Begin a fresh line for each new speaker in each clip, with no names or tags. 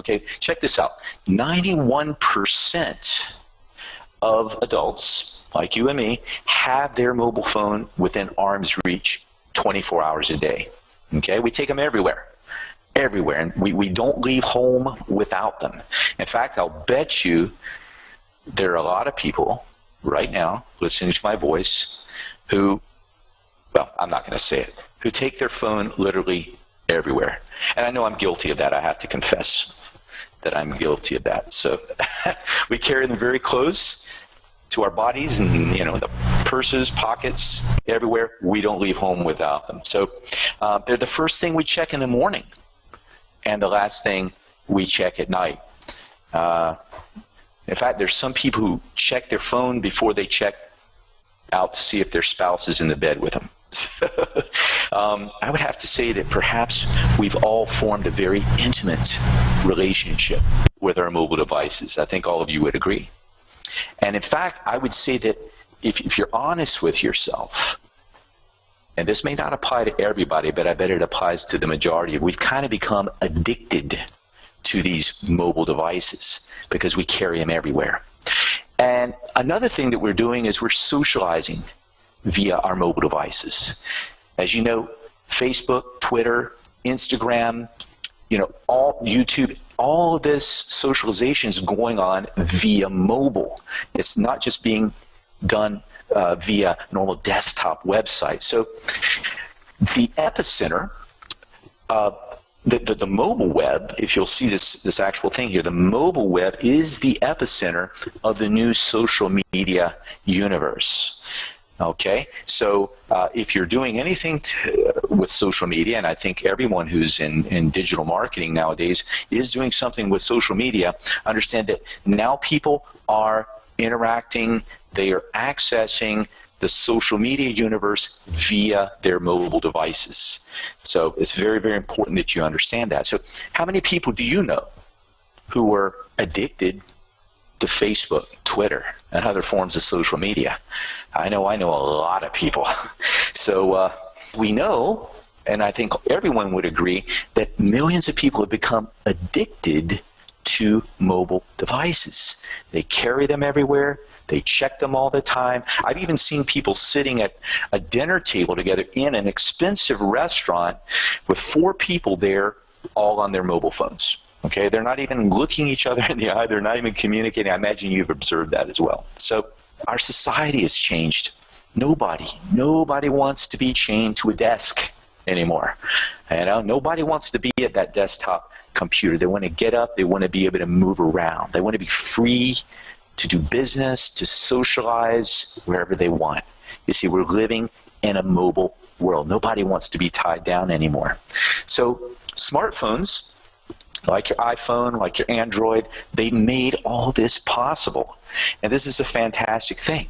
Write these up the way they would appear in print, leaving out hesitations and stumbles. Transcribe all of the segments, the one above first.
Okay, check this out. 91% of adults, like you and me, have their mobile phone within arm's reach 24 hours a day. Okay, we take them everywhere. Everywhere. And we don't leave home without them. In fact, I'll bet you there are a lot of people right now listening to my voice who, well, I'm not going to say it, who take their phone literally everywhere. And I know I'm guilty of that. I have to confess that I'm guilty of that. So we carry them very close to our bodies and, the purses, pockets, everywhere. We don't leave home without them. So they're the first thing we check in the morning and the last thing we check at night. In fact, there's some people who check their phone before they check out to see if their spouse is in the bed with them. I would have to say that perhaps we've all formed a very intimate relationship with our mobile devices. I think all of you would agree. And in fact, I would say that if you're honest with yourself, and this may not apply to everybody, but I bet it applies to the majority, we've kind of become addicted to these mobile devices because we carry them everywhere. And another thing that we're doing is we're socializing via our mobile devices. As you know, Facebook, Twitter, Instagram, all YouTube, all of this socialization is going on via mobile. It's not just being done via normal desktop websites. So the epicenter of the mobile web, if you'll see this actual thing here, the mobile web is the epicenter of the new social media universe. Okay, so if you're doing anything with social media, and I think everyone who's in digital marketing nowadays is doing something with social media, understand that now people are interacting, they are accessing the social media universe via their mobile devices. So it's very, very important that you understand that. So how many people do you know who are addicted to Facebook, Twitter, and other forms of social media? I know a lot of people. So we know, and I think everyone would agree, that millions of people have become addicted to mobile devices. They carry them everywhere. They check them all the time. I've even seen people sitting at a dinner table together in an expensive restaurant with 4 people there, all on their mobile phones. Okay, they're not even looking each other in the eye. They're not even communicating. I imagine you've observed that as well. So our society has changed. Nobody wants to be chained to a desk anymore. Nobody wants to be at that desktop computer. They want to get up. They want to be able to move around. They want to be free to do business, to socialize wherever they want. You see, we're living in a mobile world. Nobody wants to be tied down anymore. So smartphones, like your iPhone, like your Android, they made all this possible. And this is a fantastic thing.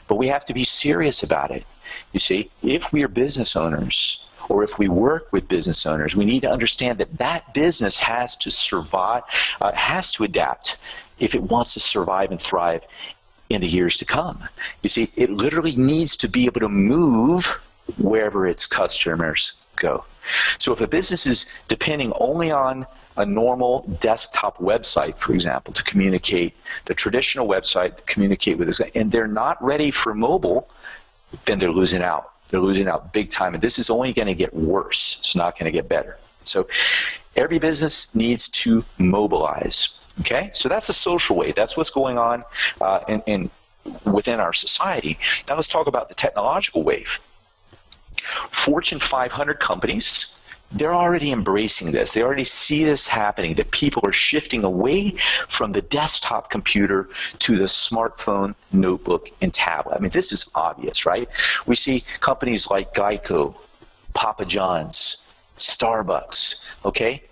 But we have to be serious about it. You see, if we are business owners, or if we work with business owners, we need to understand that that business has to survive, has to adapt if it wants to survive and thrive in the years to come. You see, it literally needs to be able to move wherever its customers go. So if a business is depending only on a normal desktop website, for example, to communicate, the traditional website to communicate with us, and they're not ready for mobile, then they're losing out. They're losing out big time, and this is only going to get worse. It's not going to get better. So every business needs to mobilize. Okay, so that's the social wave. That's what's going on within our society. Now let's talk about the technological wave. Fortune 500 companies, they're already embracing this. They already see this happening, that people are shifting away from the desktop computer to the smartphone, notebook, and tablet. I mean, this is obvious, right? We see companies like Geico, Papa John's, Starbucks, okay?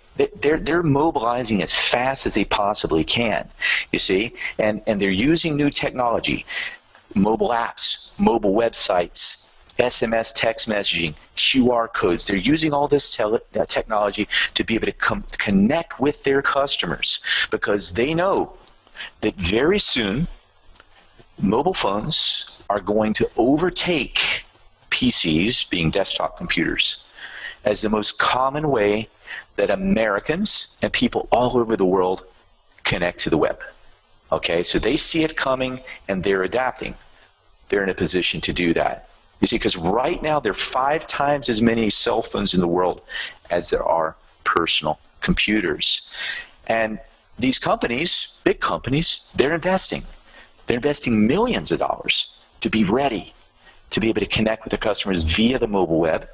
They're mobilizing as fast as they possibly can, you see? And they're using new technology, mobile apps, mobile websites, SMS text messaging, QR codes. They're using all this technology to be able to connect with their customers, because they know that very soon mobile phones are going to overtake PCs, being desktop computers, as the most common way that Americans and people all over the world connect to the web. Okay, so they see it coming and they're adapting. They're in a position to do that. You see, because right now there are 5 times as many cell phones in the world as there are personal computers. And these companies, big companies, they're investing. They're investing millions of dollars to be ready to be able to connect with their customers via the mobile web.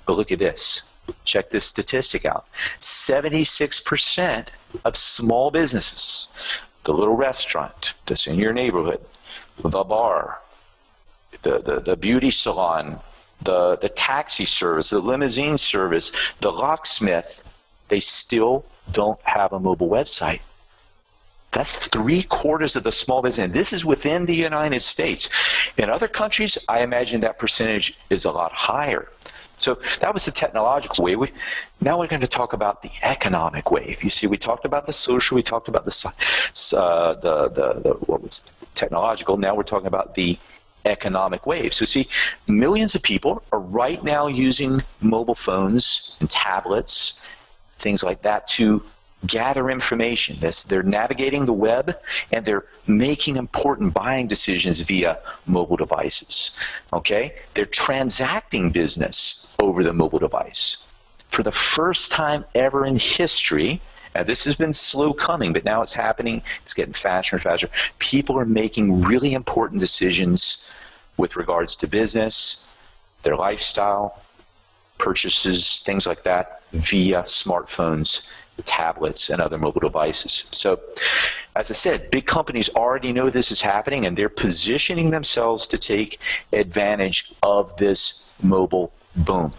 But look at this. Check this statistic out. 76% of small businesses, the little restaurant that's in your neighborhood, the bar, the beauty salon, the taxi service, the limousine service, the locksmith, they still don't have a mobile website. That's 3/4 of the small business. And this is within the United States. In other countries, I imagine that percentage is a lot higher. So that was the technological wave. Now we're going to talk about the economic wave. You see, we talked about the social, we talked about the what was technological. Now we're talking about the economic wave. So see, millions of people are right now using mobile phones and tablets, things like that, to gather information. They're navigating the web and they're making important buying decisions via mobile devices. Okay? They're transacting business over the mobile device. For the first time ever in history, and this has been slow coming, but now it's happening, it's getting faster and faster. People are making really important decisions with regards to business, their lifestyle, purchases, things like that, via smartphones, tablets, and other mobile devices. So, as I said, big companies already know this is happening, and they're positioning themselves to take advantage of this mobile boom.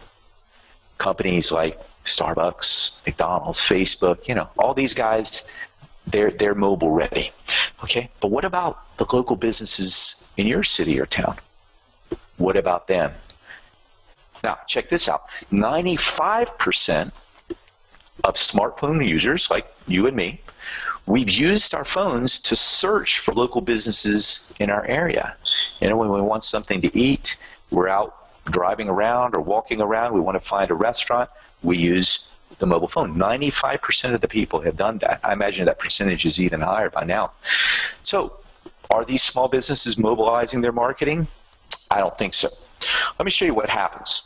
Companies like Starbucks, McDonald's, Facebook, all these guys, they're mobile ready. Okay, but what about the local businesses in your city or town? What about them? Now, check this out. 95% of smartphone users, like you and me, we've used our phones to search for local businesses in our area. When we want something to eat, we're out driving around or walking around, we want to find a restaurant, we use the mobile phone. 95% of the people have done that. I imagine that percentage is even higher by now. So, are these small businesses mobilizing their marketing? I don't think so. Let me show you what happens.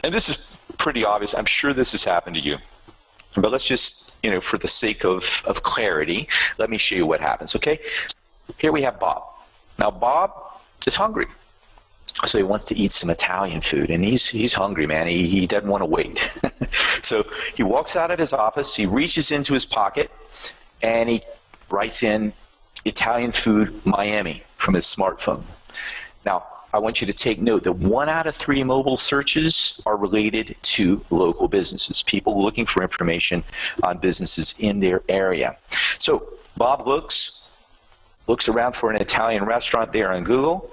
And this is pretty obvious. I'm sure this has happened to you. But let's just, for the sake of clarity, let me show you what happens, okay? Here we have Bob. Now, Bob is hungry. So he wants to eat some Italian food, and he's hungry, man. He doesn't want to wait. So he walks out of his office, he reaches into his pocket, and he writes in Italian food Miami from his smartphone. Now, I want you to take note that 1 out of 3 mobile searches are related to local businesses, people looking for information on businesses in their area. So Bob looks around for an Italian restaurant there on Google,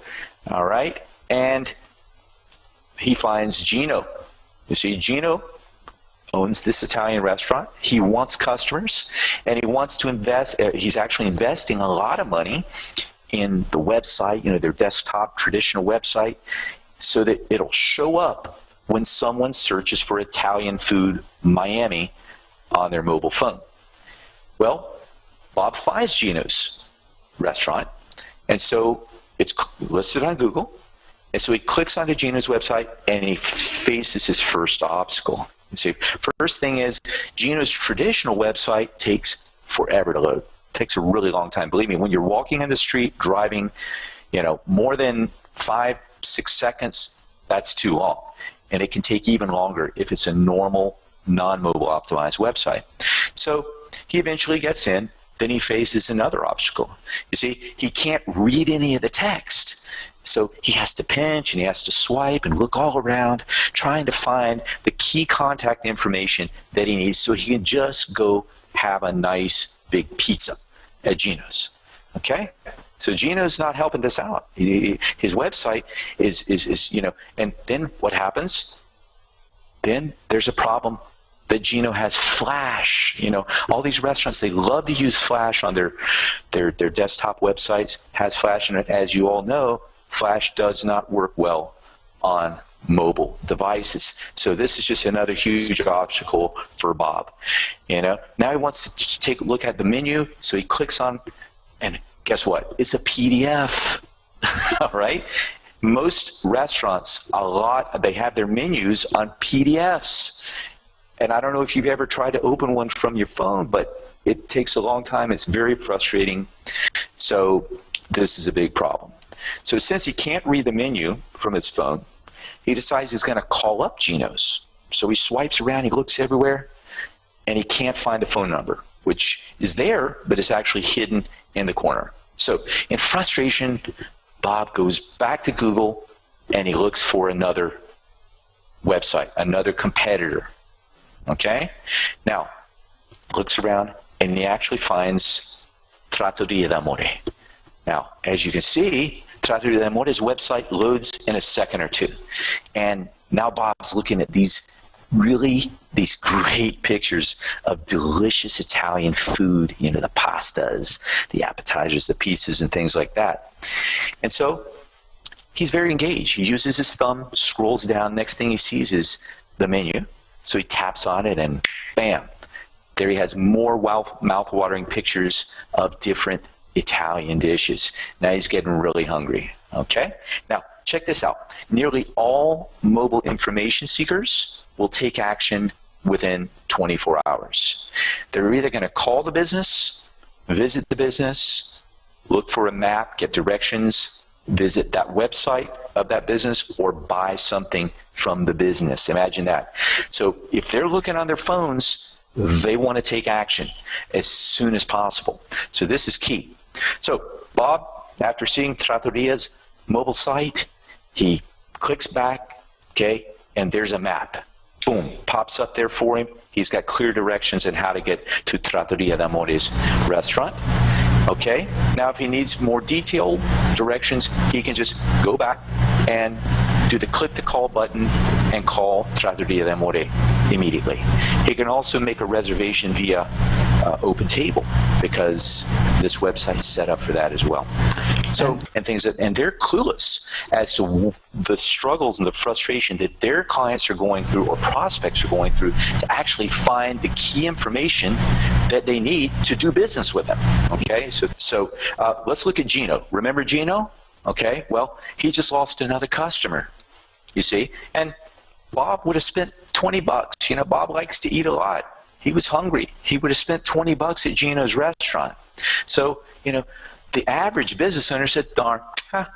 all right, and he finds Gino. You see, Gino owns this Italian restaurant. He wants customers, and he wants to invest. He's actually investing a lot of money in the website, their desktop traditional website, so that it'll show up when someone searches for Italian food Miami on their mobile phone. Well, Bob finds Gino's restaurant, and so it's listed on Google, and so he clicks onto Gino's website and he faces his first obstacle. You see, first thing is Gino's traditional website takes forever to load. Takes a really long time. Believe me, when you're walking in the street, driving, more than 5-6 seconds, that's too long. And it can take even longer if it's a normal, non-mobile optimized website. So he eventually gets in, then he faces another obstacle. You see, he can't read any of the text. So he has to pinch and he has to swipe and look all around, trying to find the key contact information that he needs so he can just go have a nice big pizza at Gino's. Okay? So Gino's not helping this out. His website is and then what happens? Then there's a problem that Gino has Flash. All these restaurants, they love to use Flash on their desktop websites, has Flash in it. As you all know, Flash does not work well on mobile devices. So this is just another huge obstacle for Bob. Now he wants to take a look at the menu, so he clicks on, and guess what? It's a PDF. All right? Most restaurants, they have their menus on PDFs. And I don't know if you've ever tried to open one from your phone, but it takes a long time. It's very frustrating. So this is a big problem. So since he can't read the menu from his phone, he decides he's going to call up Geno's. So he swipes around, he looks everywhere, and he can't find the phone number, which is there, but it's actually hidden in the corner. So in frustration, Bob goes back to Google and he looks for another website, another competitor. Okay? Now, looks around and he actually finds Trattoria d'Amore. Now, as you can see, Trattoria d'Amore's website loads in a second or two. And now Bob's looking at these great pictures of delicious Italian food, the pastas, the appetizers, the pizzas, and things like that. And so he's very engaged. He uses his thumb, scrolls down. Next thing he sees is the menu. So he taps on it, and bam, there he has more mouth-watering pictures of different Italian dishes. Now he's getting really hungry. Okay? Now, check this out. Nearly all mobile information seekers will take action within 24 hours. They're either going to call the business, visit the business, look for a map, get directions, visit that website of that business, or buy something from the business. Imagine that. So if they're looking on their phones, they want to take action as soon as possible. So this is key. So Bob, after seeing Trattoria's mobile site, he clicks back, okay, and there's a map. Boom, pops up there for him. He's got clear directions on how to get to Trattoria d'Amore's restaurant. Okay, now if he needs more detailed directions, he can just go back and do the click to call button and call Trattoria d'Amore immediately. He can also make a reservation via OpenTable, because this website is set up for that as well. So, and they're clueless as to the struggles and the frustration that their clients are going through, or prospects are going through, to actually find the key information that they need to do business with them. Okay, so let's look at Geno. Remember Geno? Okay, well, he just lost another customer, you see, and Bob would have spent $20. Bob likes to eat a lot. He was hungry. He would have spent $20 at Geno's restaurant. So, the average business owner said, darn,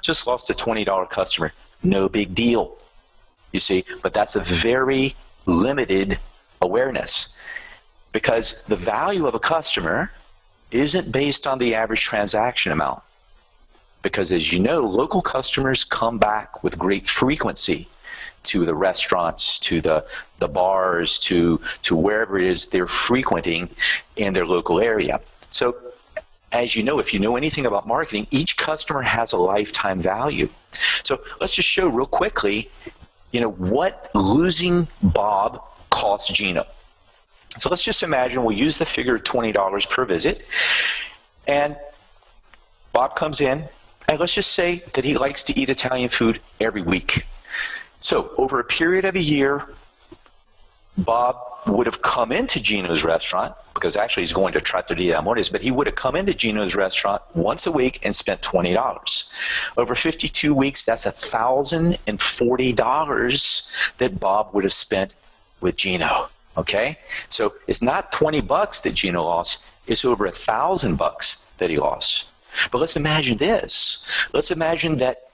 just lost a $20 customer. No big deal, you see. But that's a very limited awareness, because the value of a customer isn't based on the average transaction amount. Because as you know, local customers come back with great frequency to the restaurants, to the bars, to wherever it is they're frequenting in their local area. So as you know, if you know anything about marketing, each customer has a lifetime value. So let's just show real quickly, what losing Bob cost Geno. So let's just imagine we'll use the figure of $20 per visit, and Bob comes in, and let's just say that he likes to eat Italian food every week. So over a period of a year, Bob would have come into Geno's restaurant, because actually he's going to Trattoria d'Amore's, but he would have come into Geno's restaurant once a week and spent $20. Over 52 weeks, that's $1,040 that Bob would have spent with Geno. Okay? So it's not $20 that Geno lost, it's over $1,000 that he lost. But let's imagine this. Let's imagine that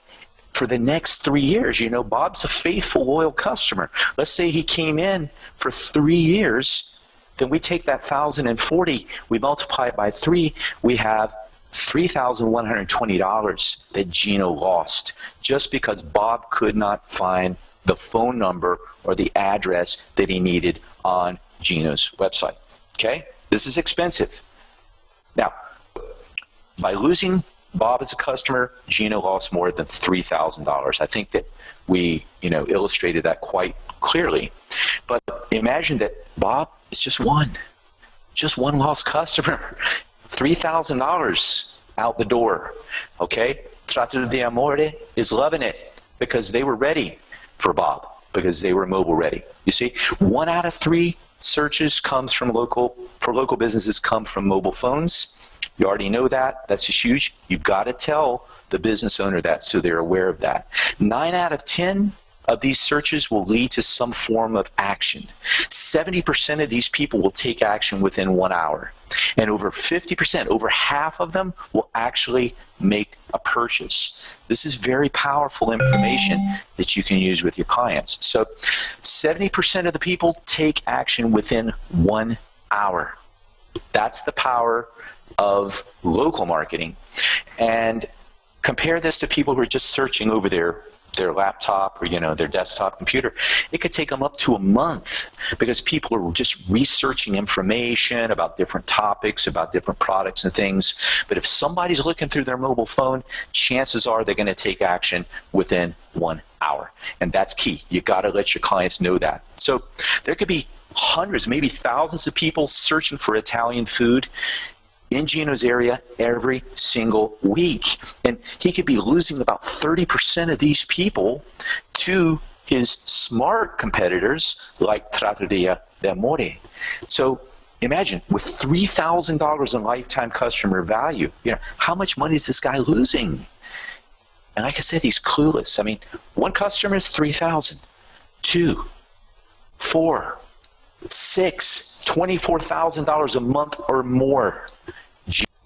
for the next 3 years, Bob's a faithful, loyal customer. Let's say he came in for 3 years, then we take that $1,040, we multiply it by 3, we have $3,120 that Geno lost just because Bob could not find the phone number or the address that he needed on Geno's website. Okay? This is expensive. Now, by losing Bob as a customer, Geno lost more than $3,000. I think that we, illustrated that quite clearly. But imagine that Bob is just one lost customer. $3,000 out the door. Okay? Trattoria d'Amore is loving it because they were ready for Bob because they were mobile ready. You see, 1 out of 3 searches comes from local businesses come from mobile phones. You already know that. That's huge. You've got to tell the business owner that so they're aware of that. 9 out of 10 of these searches will lead to some form of action. 70% of these people will take action within 1 hour. And over 50%, over half of them will actually make a purchase. This is very powerful information that you can use with your clients. So 70% of the people take action within 1 hour. That's the power of local marketing. And compare this to people who are just searching over their laptop or their desktop computer. It could take them up to a month because people are just researching information about different topics, about different products and things. But if somebody's looking through their mobile phone, chances are they're going to take action within 1 hour. And that's key. You got to let your clients know that. So there could be hundreds, maybe thousands of people searching for Italian food in Gino's area every single week. And he could be losing about 30% of these people to his smart competitors like Trattoria del More. So imagine, with $3,000 in lifetime customer value, how much money is this guy losing? And like I said, he's clueless. I mean, 1 customer is $3,000, 2, 4, 6, $24,000 a month or more.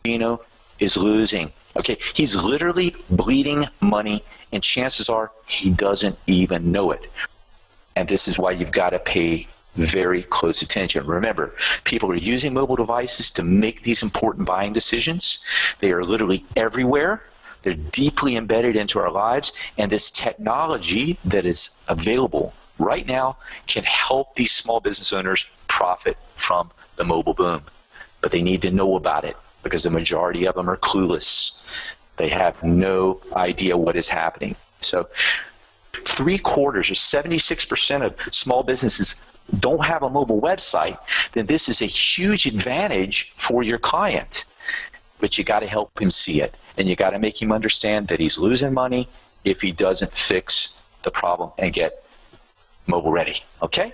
Gino is losing. Okay, he's literally bleeding money, and chances are he doesn't even know it. And this is why you've got to pay very close attention. Remember, people are using mobile devices to make these important buying decisions. They are literally everywhere. They're deeply embedded into our lives, and this technology that is available right now can help these small business owners profit from the mobile boom. But they need to know about it, because the majority of them are clueless. They have no idea what is happening. So 3/4 or 76% of small businesses don't have a mobile website. Then this is a huge advantage for your client. But you got to help him see it. And you got to make him understand that he's losing money if he doesn't fix the problem and get mobile ready. Okay?